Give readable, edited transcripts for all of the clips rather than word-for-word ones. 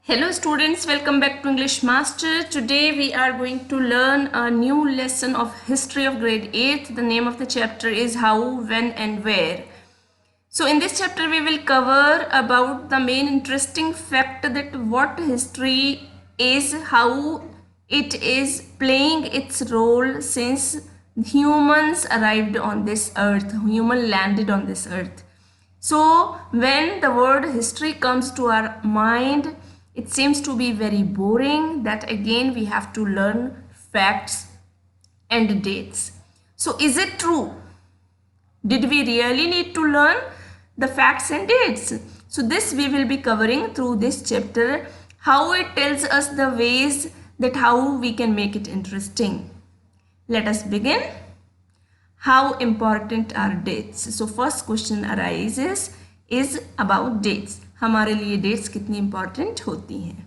Hello students, welcome back to English Master. Today we are going to learn a new lesson of history of grade 8. The name of the chapter is How, When and Where. So in this chapter we will cover about the main interesting fact that what history is, how it is playing its role since humans arrived on this earth, human landed on this earth. So when the word history comes to our mind, it seems to be very boring that again we have to learn facts and dates. So is it true? Did we really need to learn the facts and dates? So this we will be covering through this chapter, how it tells us the ways that how we can make it interesting. Let us begin. How important are dates? So first question arises is about dates. हमारे लिए dates कितनी important होती हैं?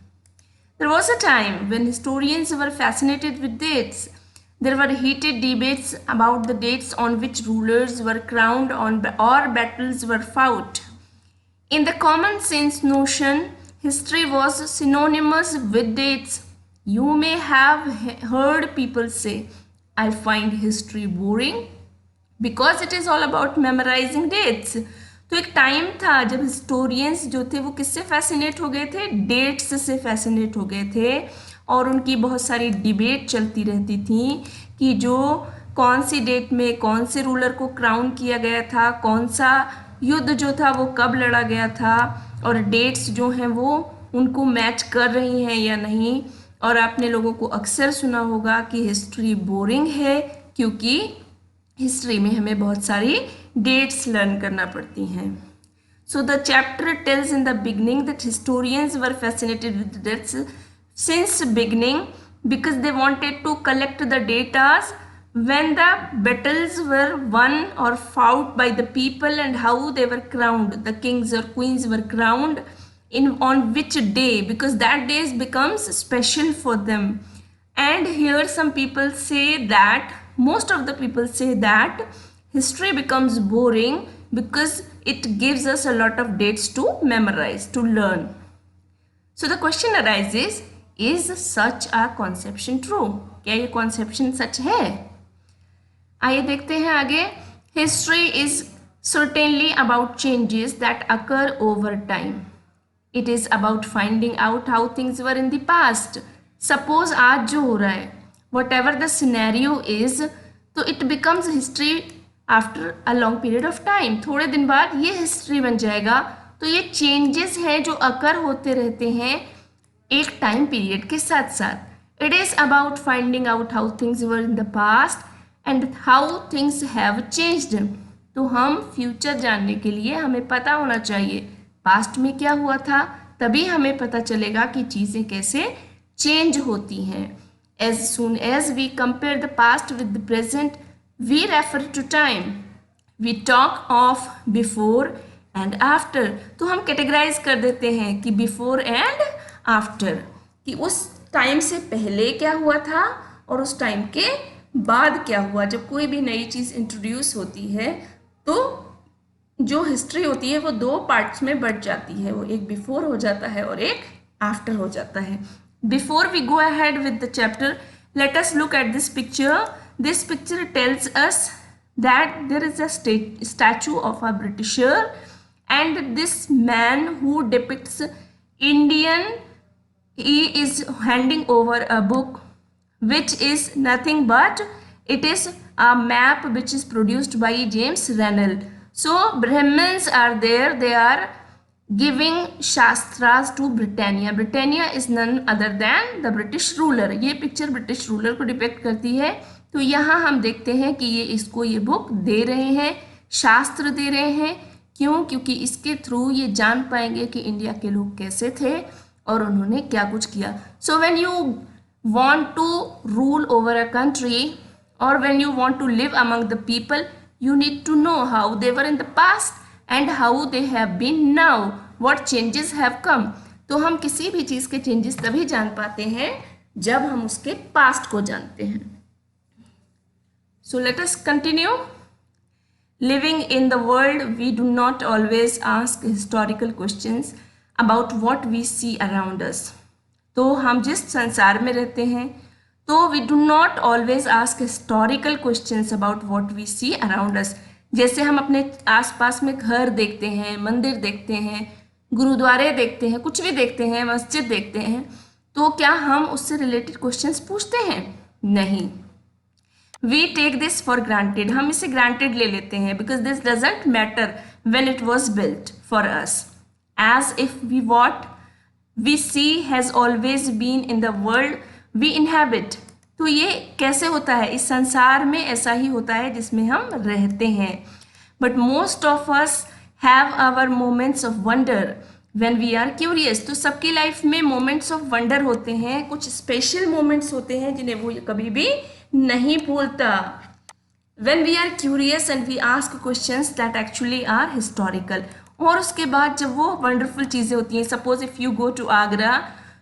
There was a time when historians were fascinated with dates. There were heated debates about the dates on which rulers were crowned or battles were fought. In the common sense notion, history was synonymous with dates. You may have heard people say, I find history boring because it is all about memorizing dates. तो एक time था जब historians जो थे वो किससे fascinate हो गए थे? डेट्स से फैसिनेट हो गए थे और उनकी बहुत सारी डिबेट चलती रहती थी कि जो कौन सी डेट में कौन से रूलर को क्राउन किया गया था, कौन सा युद्ध जो था वो कब लड़ा गया था और डेट्स जो हैं वो उनको मैच कर रही हैं या नहीं. और आपने लोगों को अक्सर सुना होगा कि हिस्ट्री बोरिंग है क्योंकि हिस्ट्री में हमें बहुत सारी डेट्स लर्न करना पड़ती हैं. So the chapter tells in the beginning that historians were fascinated with dates since beginning because they wanted to collect the data when the battles were won or fought by the people and how they were crowned, the kings or queens were crowned on which day, because that day becomes special for them. And here some people say that, most of the people say that history becomes boring because it gives us a lot of dates to memorize, to learn. So the question arises, is such a conception true? क्या ये conception सच है? आइए देखते हैं आगे. History is certainly about changes that occur over time. It is about finding out how things were in the past. Suppose आज जो हो रहा है, whatever the scenario is, तो it becomes history after a long period of time. थोड़े दिन बाद ये history बन जाएगा. तो ये changes हैं जो occur होते रहते हैं एक टाइम पीरियड के साथ साथ. It is about finding out how things were in the past and how things have changed. तो हम फ्यूचर जानने के लिए हमें पता होना चाहिए पास्ट में क्या हुआ था, तभी हमें पता चलेगा कि चीज़ें कैसे चेंज होती हैं. As soon as we compare the past with the present we refer to time. We talk of before and after. तो हम कैटेगराइज कर देते हैं कि बिफोर एंड आफ्टर, कि उस टाइम से पहले क्या हुआ था और उस टाइम के बाद क्या हुआ. जब कोई भी नई चीज़ इंट्रोड्यूस होती है तो जो हिस्ट्री होती है वो दो पार्ट्स में बढ़ जाती है. वो एक बिफोर हो जाता है और एक आफ्टर हो जाता है. Before we go ahead with the chapter, let us look at this picture. This picture tells us that there is a statue of a Britisher and this man who depicts Indian, he is handing over a book which is nothing but it is a map which is produced by James Rennell. So Brahmins are there, they are giving shastras to Britannia. Britannia is none other than the British ruler. ये picture British ruler को depict करती है. तो यहाँ हम देखते हैं कि ये इसको ये बुक दे रहे हैं, शास्त्र दे रहे हैं. क्यों? क्योंकि इसके थ्रू ये जान पाएंगे कि इंडिया के लोग कैसे थे और उन्होंने क्या कुछ किया. So when you want to rule over a country और when you want to live among the people, you need to know how they were in the past and how they have been now, what changes have come. तो हम किसी भी चीज़ के changes तभी जान पाते हैं जब हम उसके पास्ट को जानते हैं. So let us continue. Living in the world, we do not always ask historical questions. about what we see around us. तो हम जिस संसार में रहते हैं, तो we do not always ask historical questions about what we see around us. जैसे हम अपने आसपास में घर देखते हैं, मंदिर देखते हैं, गुरुद्वारे देखते हैं, कुछ भी देखते हैं, मस्जिद देखते हैं, तो क्या हम उससे रिलेटेड क्वेश्चंस पूछते हैं? नहीं. We take this for granted. हम इसे granted ले लेते हैं because this doesn't matter when it was built for us. As if what we see has always been in the world we inhabit. तो ये कैसे होता है? इस संसार में ऐसा ही होता है जिसमें हम रहते हैं. But most of us have our moments of wonder when we are curious. तो सबकी लाइफ में moments of wonder होते हैं, कुछ स्पेशल moments होते हैं जिन्हें वो कभी भी नहीं भूलता. When we are curious and we ask questions that actually are historical. और उसके बाद जब वो वंडरफुल चीज़ें होती हैं, suppose if you go to Agra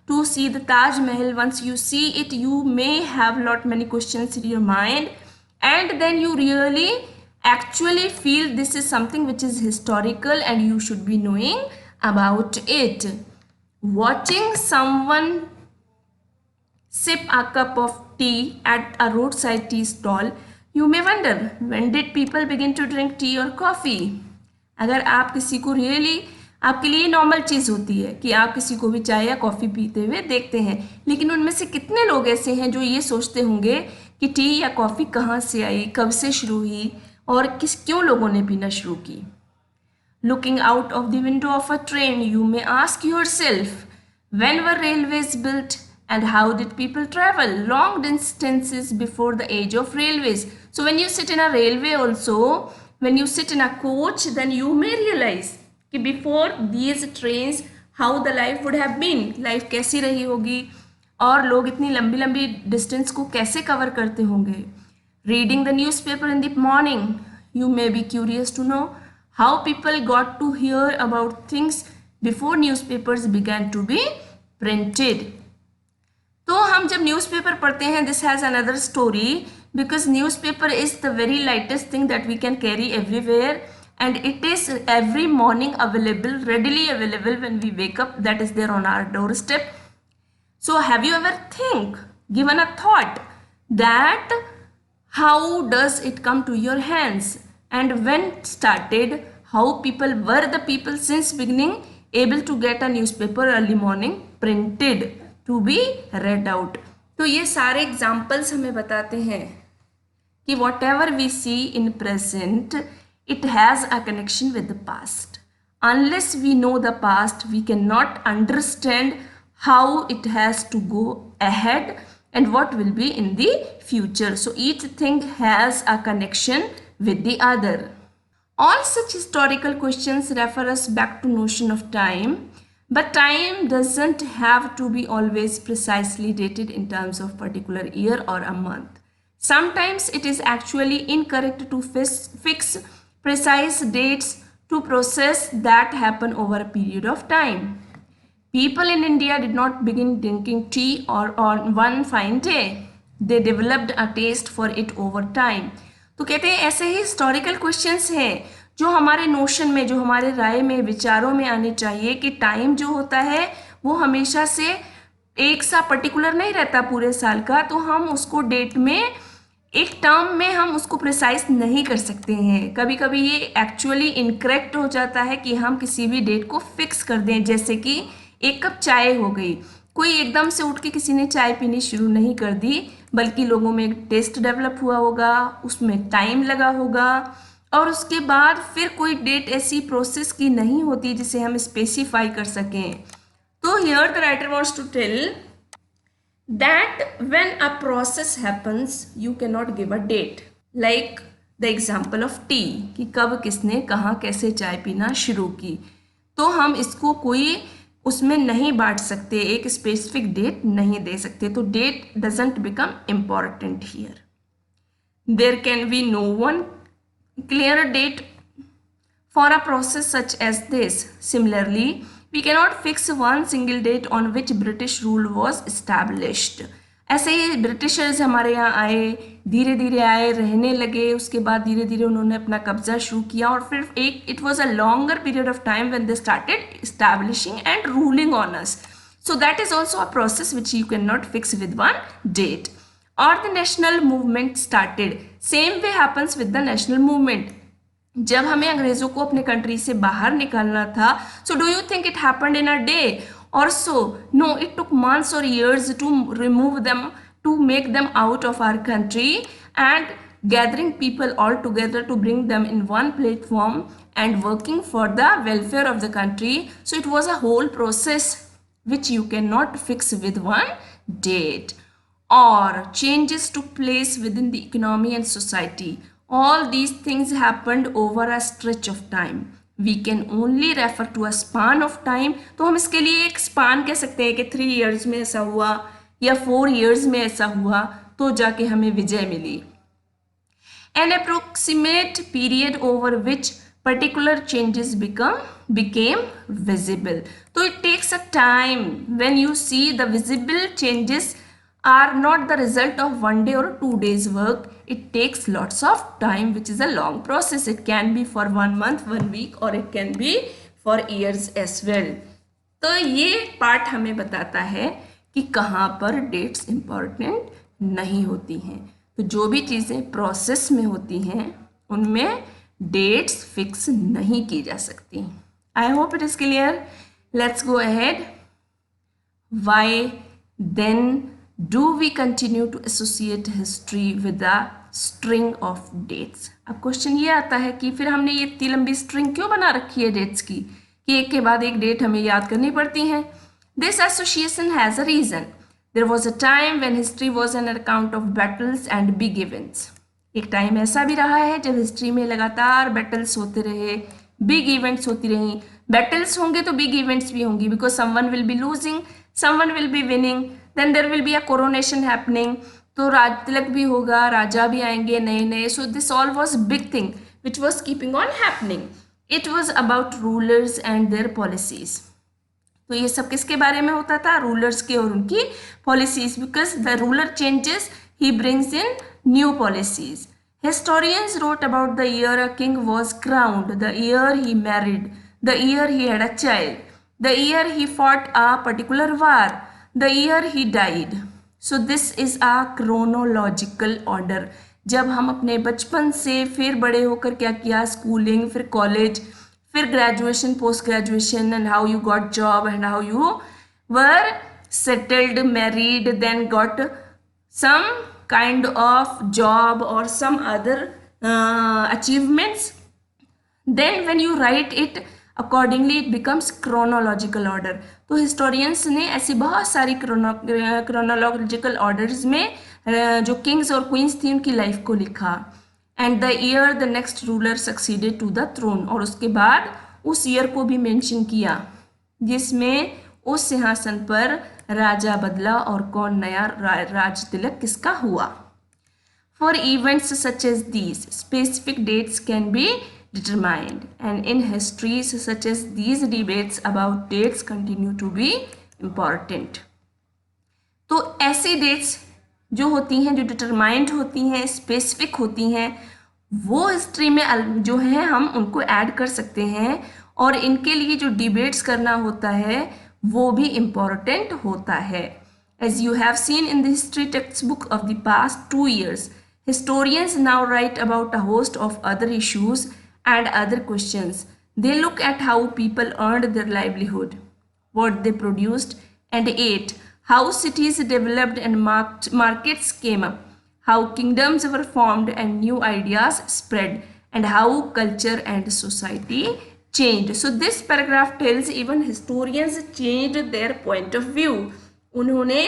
to see the Taj Mahal, once you see it you may have lot many questions in your mind, and then you really actually feel this is something which is historical and you should be knowing about it. Watching someone sip a cup of tea at a roadside tea stall, you may wonder when did people begin to drink tea or coffee. अगर आप किसी को really आपके लिए normal चीज़ होती है कि आप किसी को भी चाय या कॉफ़ी पीते हुए देखते हैं, लेकिन उनमें से कितने लोग ऐसे हैं जो ये सोचते होंगे कि टी या कॉफ़ी कहाँ से आई, कब से शुरू हुई और क्यों लोगों ने पीना शुरू की. Looking out of the window of a train, you may ask yourself, when were railways built and how did people travel long distances before the age of railways? So when you sit in a railway also, when you sit in a coach, then you may realize कि before these trains how the life would have been, life कैसी रही होगी और लोग इतनी लंबी लंबी distance को कैसे कवर करते होंगे. Reading the newspaper in the morning, you may be curious to know how people got to hear about things before newspapers began to be printed. तो हम जब न्यूज़पेपर पढ़ते हैं, this has another story because newspaper is the very lightest thing that we can carry everywhere. And it is every morning available, readily available when we wake up, that is there on our doorstep. So have you ever given a thought that how does it come to your hands and when started, how were the people since beginning able to get a newspaper early morning printed to be read out. तो ये सारे examples हमें बताते हैं कि whatever we see in present, it has a connection with the past. Unless we know the past, we cannot understand how it has to go ahead and what will be in the future. So each thing has a connection with the other. All such historical questions refer us back to notion of time, but time doesn't have to be always precisely dated in terms of particular year or a month. Sometimes it is actually incorrect to fix precise dates to process that happen over a period of time. People in India did not begin drinking tea on one fine day. They developed a taste for it over time. तो कहते हैं ऐसे ही historical questions हैं जो हमारे notion में, जो हमारे राय में, विचारों में आने चाहिए कि टाइम जो होता है वो हमेशा से एक सा पर्टिकुलर नहीं रहता पूरे साल का, तो हम उसको डेट में एक टर्म में हम उसको प्रिसाइज नहीं कर सकते हैं. कभी कभी ये एक्चुअली इनकरेक्ट हो जाता है कि हम किसी भी डेट को फिक्स कर दें. जैसे कि एक कप चाय हो गई, कोई एकदम से उठ के किसी ने चाय पीनी शुरू नहीं कर दी, बल्कि लोगों में एक टेस्ट डेवलप हुआ होगा, उसमें टाइम लगा होगा और उसके बाद फिर कोई डेट ऐसी प्रोसेस की नहीं होती जिसे हम स्पेसिफाई कर सकें. तो here the writer wants to tell that when a process happens you cannot give a date, like the example of tea कि कब किसने कहाँ कैसे चाय पीना शुरू की. तो हम इसको कोई उसमें नहीं बांट सकते, एक स्पेसिफिक डेट नहीं दे सकते. तो date doesn't become important here. There can be no one clear date for a process such as this. Similarly, we cannot fix one single date on which British rule was established. ऐसे ही Britishers हमारे यहाँ आए, धीरे धीरे आए, रहने लगे, उसके बाद धीरे धीरे उन्होंने अपना कब्जा शुरू किया और फिर एक it was a longer period of time when they started establishing and ruling on us. So that is also a process which you cannot fix with one date. Or the national movement started. Same way happens with the national movement. जब हमें अंग्रेजों को अपने country से बाहर निकालना था, so do you think it happened in a day or so? No, it took months or years to remove them, to make them out of our country, and gathering people all together to bring them in one platform and working for the welfare of the country. So it was a whole process which you cannot fix with one date. Or changes took place within the economy and society. All these things happened over a stretch of time. We can only refer to a span of time. तो हम इसके लिए एक span कह सकते हैं कि 3 years में ऐसा हुआ या 4 years में ऐसा हुआ तो जाके हमें विजय मिली. An approximate period over which particular changes became visible. So it takes a time. When you see the visible changes are not the result of 1 day or 2 days work, it takes lots of time, which is a long process. It can be for 1 month, 1 week, or it can be for years as well. तो ये part हमें बताता है कि कहाँ पर dates important नहीं होती हैं. तो जो भी चीज़ें प्रोसेस में होती हैं उनमें डेट्स फिक्स नहीं की जा सकती. I hope it is clear. Let's go ahead. Why then do we continue to associate history with a string of dates. अब क्वेश्चन ये आता है कि फिर हमने ये इतनी लंबी स्ट्रिंग क्यों बना रखी है डेट्स की कि एक के बाद एक डेट हमें याद करनी पड़ती हैं. This association has a reason. There was a time when history was an account of battles and big events. एक टाइम ऐसा भी रहा है जब हिस्ट्री में लगातार बैटल्स होते रहे, बिग इवेंट्स होती रही. बैटल्स होंगे तो बिग इवेंट्स भी होंगी, because someone will be losing, someone will be winning, then there will be a coronation happening. तो राज तिलक भी होगा, राजा भी आएंगे नए नए. So this all was big thing which was keeping on happening. It was about rulers and there policies. तो ये सब किसके बारे में होता था? रूलर्स के और उनकी policies. Because the ruler changes, he brings in new policies. Historians wrote about the year a king was crowned, the year he married, the year he had a child, the year he fought a particular war, the year he died. So this is a chronological order. जब हम अपने बचपन से फिर बड़े होकर क्या किया, स्कूलिंग, फिर कॉलेज, फिर graduation, post graduation, and how you got job and how you were settled, married, then got some kind of job और some other achievements. Then when you write it accordingly it becomes chronological order. तो historians ने ऐसी बहुत सारी chronological orders में जो Kings और queen's थी उनकी लाइफ को लिखा. And the year the next ruler succeeded to the throne. और उसके बाद उस ईयर को भी मेंशन किया जिसमें उस सिंहासन पर राजा बदला और कौन नया राज तिलक किसका हुआ. For events such as these specific dates can be determined, and in histories such as these debates about dates continue to be important. तो ऐसी डेट्स जो होती हैं, जो डिटरमाइंड होती हैं, स्पेसिफिक होती हैं, वो हिस्ट्री में जो है हम उनको ऐड कर सकते हैं. और इनके लिए जो डिबेट्स करना होता है वो भी इम्पॉर्टेंट होता है. As you have seen in the history text book of the past 2 years, historians now write about a host of other issues and other questions. They look at how people earned their livelihood, what they produced and ate, how cities developed and markets came up, how kingdoms were formed and new ideas spread, and how culture and society changed. So this paragraph tells even historians changed their point of view. उन्होंने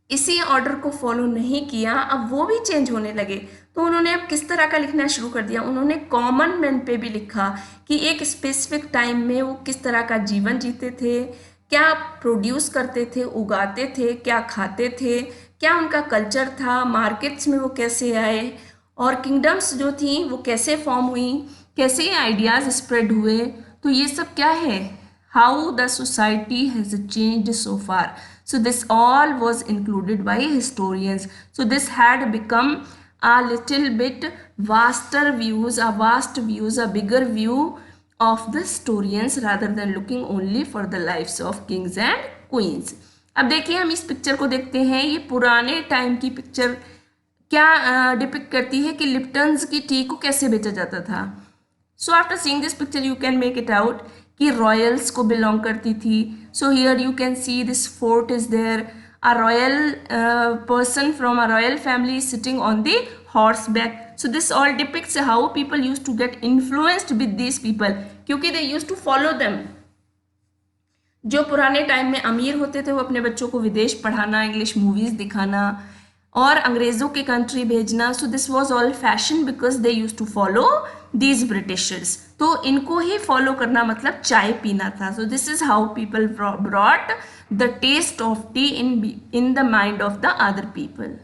इसी order को follow नहीं किया, अब वो भी change होने लगे. तो उन्होंने अब किस तरह का लिखना शुरू कर दिया. उन्होंने कॉमन मैन पे भी लिखा कि एक स्पेसिफिक टाइम में वो किस तरह का जीवन जीते थे, क्या प्रोड्यूस करते थे, उगाते थे, क्या खाते थे, क्या उनका कल्चर था, मार्केट्स में वो कैसे आए, और किंगडम्स जो थी वो कैसे फॉर्म हुई, कैसे आइडियाज़ स्प्रेड हुए. तो ये सब क्या है, how the society has changed so far. So this all was included by historians. So this had become a little bit vaster views, a bigger view of the historians rather than looking only for the lives of kings and queens. अब देखिए हम इस picture को देखते हैं, ये पुराने time की पिक्चर क्या डिपिक्ट करती है कि लिप्टन्स की टी को कैसे बेचा जाता था. So after seeing this picture you can make it out कि रॉयल्स को बिलोंग करती थी. So here you can see this fort is there, a royal person from a royal family is sitting on the horseback. So this all depicts how people used to get influenced with these people, क्योंकि they used to follow them. जो पुराने time में अमीर होते थे वो अपने बच्चों को विदेश पढ़ाना, इंग्लिश मूवीज़ दिखाना और अंग्रेज़ों के कंट्री भेजना. So this was all fashion because they use to follow these Britishers. तो इनको ही फॉलो करना मतलब चाय पीना था. So this is how people brought the taste of tea in the mind of the other people.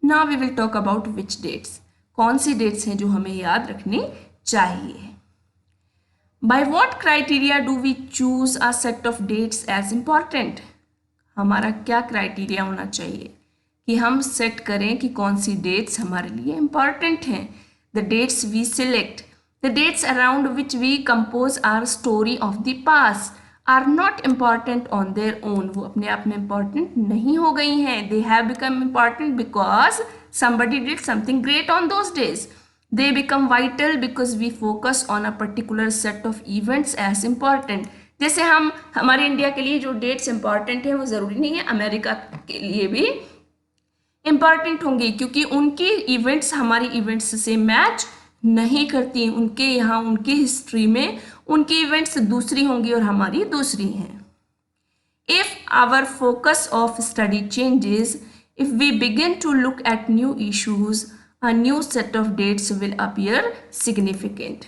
Now we will talk about which dates. कौन सी डेट्स हैं जो हमें याद रखनी चाहिए. By what criteria do we choose a set of dates as important? हमारा क्या क्राइटेरिया होना चाहिए कि हम सेट करें कि कौन सी डेट्स हमारे लिए इम्पॉर्टेंट हैं. The dates we select, the dates around which we compose our story of the past are not important on their own. वो अपने आप में इम्पॉर्टेंट नहीं हो गई हैं. They have become important because somebody did something great on those days. They become vital because we focus on a particular set of events as important. जैसे हम हमारे इंडिया के लिए जो डेट्स इम्पॉर्टेंट हैं वो ज़रूरी नहीं है अमेरिका के लिए भी इम्पॉर्टेंट होंगी, क्योंकि उनकी इवेंट्स हमारी इवेंट्स से मैच नहीं करती. उनके यहाँ उनकी हिस्ट्री में उनकी इवेंट्स दूसरी होंगी और हमारी दूसरी हैं. If our focus of study changes, if we begin to look at new issues, a new set of dates will appear significant.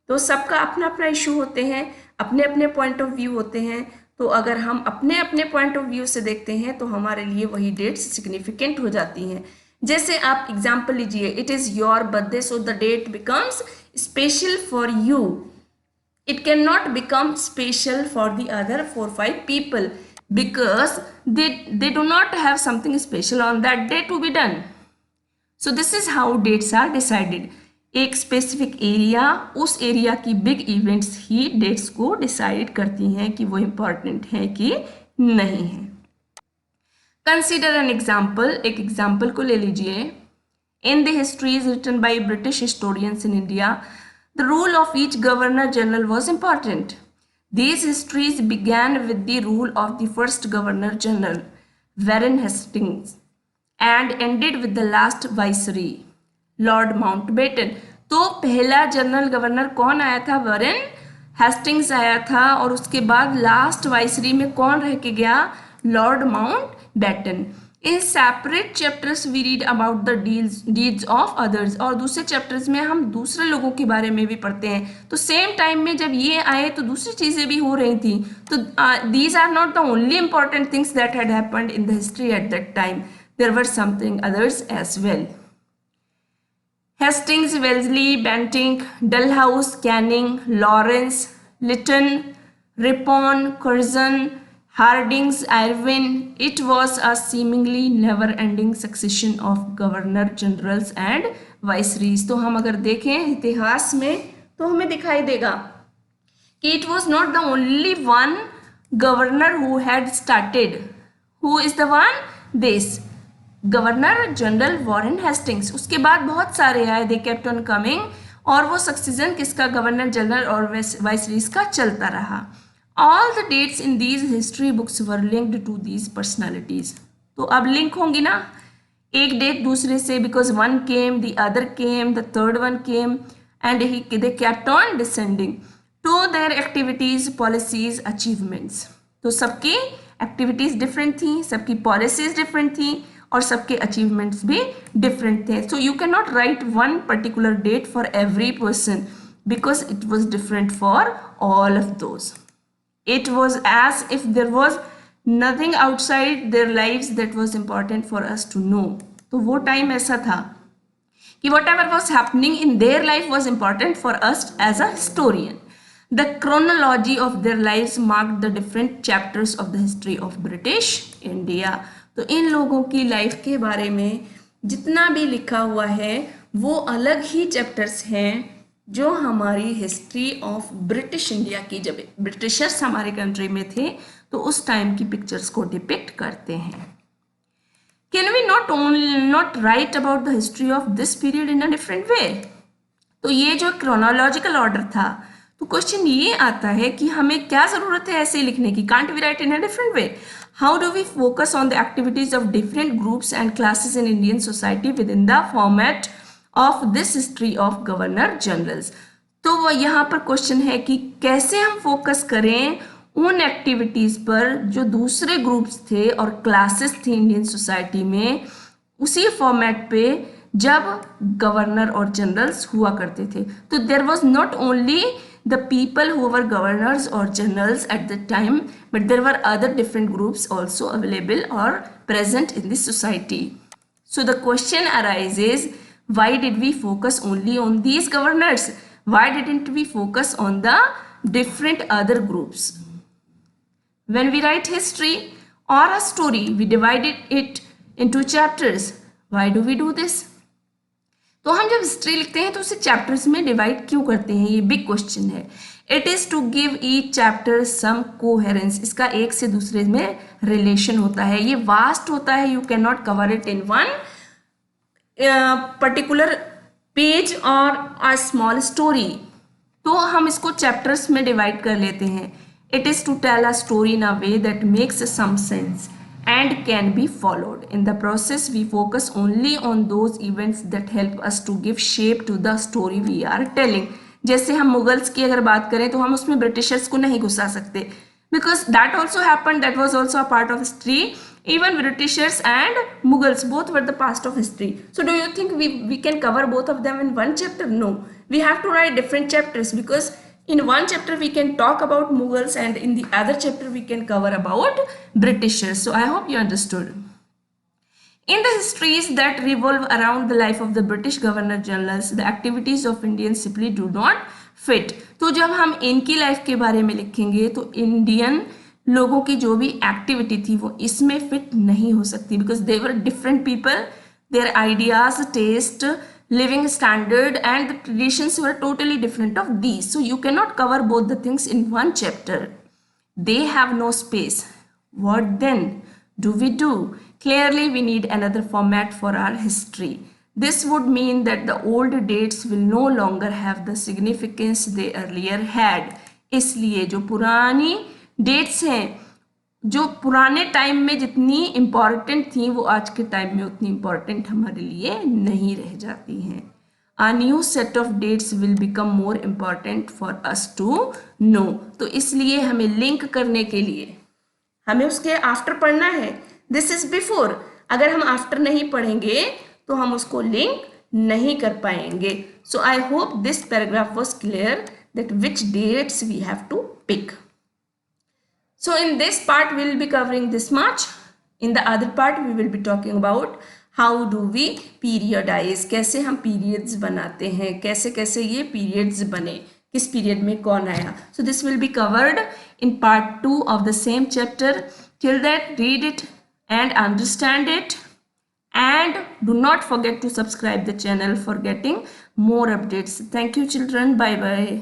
तो सबका अपना अपना इशू होते हैं, अपने अपने पॉइंट ऑफ व्यू होते हैं. तो अगर हम अपने अपने पॉइंट ऑफ व्यू से देखते हैं तो हमारे लिए वही डेट्स सिग्निफिकेंट हो जाती हैं. जैसे आप एग्जाम्पल लीजिए, it is your birthday so the date becomes special for you. It can not become special for the other 4-5 people because they do not have something special on that day to be done. So this is how dates are decided. एक specific area, उस area की big events ही dates को decide करती हैं कि वो important है कि नहीं है. Consider an example. एक एग्जाम्पल को ले लीजिए. In the histories written by British historians in India the rule of each governor general was important. These histories began with the rule of the first Governor General, Warren Hastings, and ended with the last Viceroy, Lord Mountbatten. तो पहला general governor कौन आया था? Warren Hastings आया था, और उसके बाद लास्ट वाइसरी में कौन रह के गया? Lord Mountbatten. In separate chapters we read about the deeds of others. और दूसरे चैप्टर्स में हम दूसरे लोगों के बारे में भी पढ़ते हैं. तो सेम टाइम में जब ये आए तो दूसरी चीज़ें भी हो रही थी. तो these are not the only important things that had happened in the history at that time. There were something others as well. Hastings, Wellesley, Bentinck, Dalhousie, Canning, Lawrence, Lytton, Ripon, Curzon, Hardings, Irwin. It was a seemingly never-ending succession of governor generals and viceroys. तो हम अगर देखें इतिहास में तो हमें दिखाई देगा कि it was not the only one governor who had started. Who is the one? This governor general Warren Hastings. उसके बाद बहुत सारे आए, दे केप्ट ऑन कमिंग, और वो सक्सेशन किसका? गवर्नर जनरल और वाइसरीज का चलता रहा. All the dates in these history books were linked to these personalities. तो अब लिंक होंगी ना एक डेट दूसरे से, because one came, the other came, the third one came, and they kept on descending to their activities, policies, achievements. तो सबकी activities different थी, सबकी पॉलिसीज डिफरेंट थी, और सबके अचीवमेंट्स भी डिफरेंट थे. So you can not write one particular date for every person because it was different for all of those. It was as if there was nothing outside their lives that was important for us to know. तो वो time ऐसा था कि whatever was happening in their life was important for us as a historian. The chronology of their lives marked the different chapters of the history of British India. तो इन लोगों की life के बारे में जितना भी लिखा हुआ है वो अलग ही चैप्टर्स हैं जो हमारी हिस्ट्री ऑफ ब्रिटिश इंडिया की, जब ब्रिटिशर्स हमारे कंट्री में थे तो उस टाइम की पिक्चर्स को डिपिक्ट करते हैं. Can we not write about the history of this period in a different way? तो ये जो क्रोनोलॉजिकल ऑर्डर था, तो क्वेश्चन ये आता है कि हमें क्या जरूरत है ऐसे लिखने की? Can't we write in a different way? How do we focus on the activities of different groups and classes in Indian society within the format of this history of governor generals? तो वो यहाँ पर question है कि कैसे हम focus करें उन एक्टिविटीज पर जो दूसरे ग्रुप्स थे और क्लासेस थी इंडियन सोसाइटी में, उसी फॉर्मेट पे जब गवर्नर और जनरल्स हुआ करते थे. तो there was not only the people who were governors or generals at the time, but there were other different groups also available or present in the society. So the question arises, why did we focus only on these governors? Why didn't we focus on the different other groups? When we write history or a story, we divided it into chapters. Why do we do this? तो हम जब history लिखते हैं तो उसे chapters में divide क्यों करते हैं? ये बिग क्वेश्चन है. It is to give each chapter some coherence. इसका एक से दूसरे में रिलेशन होता है. ये वास्ट होता है, you can not cover it in one particular page और अ स्मॉल स्टोरी. तो हम इसको चैप्टर्स में डिवाइड कर लेते हैं. It is to tell a story in a way that makes some sense and can be followed. In the process, we focus only on those events that help us to give shape to the story we are telling. जैसे हम Mughals की अगर बात करें तो हम उसमें Britishers को नहीं घुसा सकते, because that also happened, that was also a part of history. Even Britishers and Mughals both were the past of history. So do you think we can cover both of them in one chapter? No, we have to write different chapters, because in one chapter we can talk about Mughals and in the other chapter we can cover about Britishers. So I hope you understood. In the histories that revolve around the life of the British Governor Generals, the activities of Indians simply do not fit. तो जब हम इनकी life के बारे में लिखेंगे तो Indian लोगों की जो भी एक्टिविटी थी वो इसमें फिट नहीं हो सकती, because they were different people, their ideas, taste, living standard and the traditions were totally different of these. So you cannot cover both the things in one chapter. They have no space. What then do we do? Clearly we need another format for our history. This would mean that the old dates will no longer have the significance they earlier had. इसलिए जो पुरानी dates हैं, जो पुराने time में जितनी important थी वो आज के टाइम में उतनी इम्पॉर्टेंट हमारे लिए नहीं रह जाती हैं. A new set of dates will become more important for us to know. तो इसलिए हमें लिंक करने के लिए हमें उसके आफ्टर पढ़ना है. This is before. अगर हम आफ्टर नहीं पढ़ेंगे तो हम उसको लिंक नहीं कर पाएंगे. So I hope this paragraph was clear that which dates we have to pick. So in this part we will be covering this much. In the other part we will be talking about how do we periodize, कैसे हम periods बनाते हैं, कैसे कैसे ये periods बने, किस period में कौन आया. So this will be covered in part 2 of the same chapter. Till that, read it and understand it, and do not forget to subscribe the channel for getting more updates. Thank you children. Bye bye.